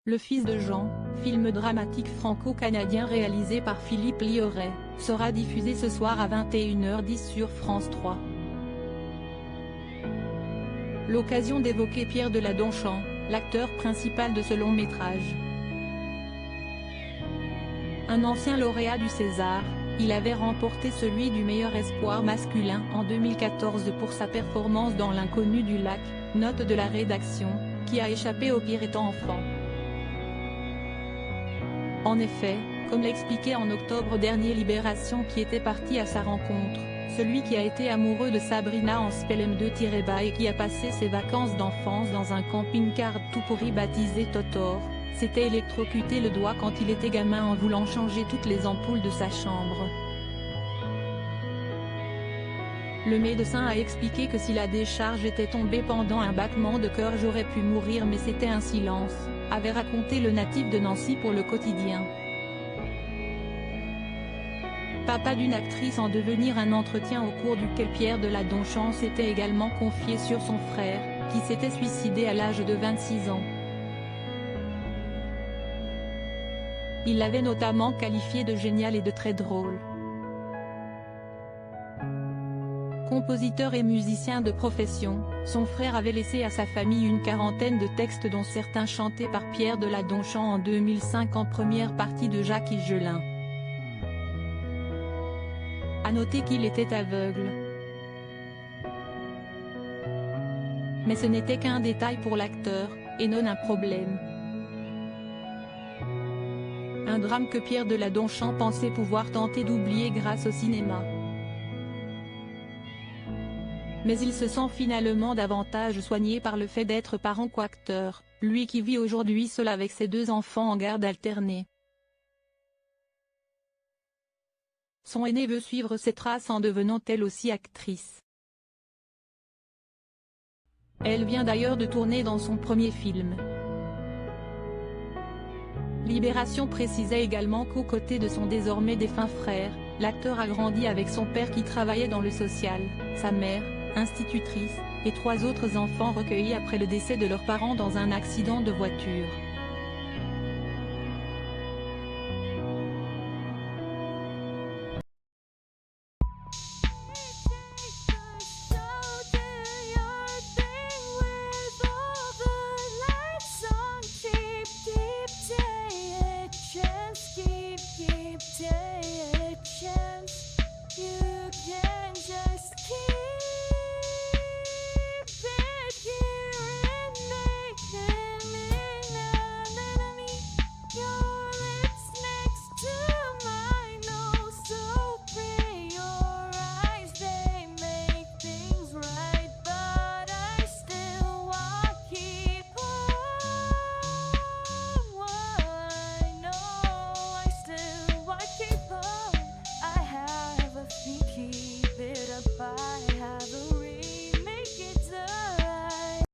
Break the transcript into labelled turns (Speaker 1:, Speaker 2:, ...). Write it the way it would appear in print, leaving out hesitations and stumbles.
Speaker 1: Le fils de Jean, film dramatique franco-canadien réalisé par Philippe Lioré, sera diffusé ce soir à 21h10 sur France 3. L'occasion d'évoquer Pierre Deladonchamp, l'acteur principal de ce long métrage. Un ancien lauréat du César, il avait remporté celui du meilleur espoir masculin en 2014 pour sa performance dans L'Inconnu du lac, note de la rédaction, qui a échappé au pire étant enfant. En effet, comme l'expliquait en octobre dernier Libération qui était parti à sa rencontre, celui qui a été amoureux de Sabrina en Spelem 2-bas et qui a passé ses vacances d'enfance dans un camping-car tout pourri baptisé Totor, s'était électrocuté le doigt quand il était gamin en voulant changer toutes les ampoules de sa chambre. Le médecin a expliqué que si la décharge était tombée pendant un battement de cœur j'aurais pu mourir mais c'était un silence, avait raconté le natif de Nancy pour Le Quotidien. Papa d'une actrice en devenir, un entretien au cours duquel Pierre Deladonchamp s'était également confié sur son frère, qui s'était suicidé à l'âge de 26 ans. Il l'avait notamment qualifié de génial et de très drôle. Compositeur et musicien de profession, son frère avait laissé à sa famille une quarantaine de textes dont certains chantés par Pierre Deladonchamp en 2005 en première partie de Jacques Higelin. À noter qu'il était aveugle. Mais ce n'était qu'un détail pour l'acteur, et non un problème. Un drame que Pierre Deladonchamp pensait pouvoir tenter d'oublier grâce au cinéma. Mais il se sent finalement davantage soigné par le fait d'être parent qu'acteur, lui qui vit aujourd'hui seul avec ses 2 enfants en garde alternée. Son aînée veut suivre ses traces en devenant elle aussi actrice. Elle vient d'ailleurs de tourner dans son premier film. Libération précisait également qu'aux côtés de son désormais défunt frère, l'acteur a grandi avec son père qui travaillait dans le social, sa mère, institutrice, et 3 autres enfants recueillis après le décès de leurs parents dans un accident de voiture.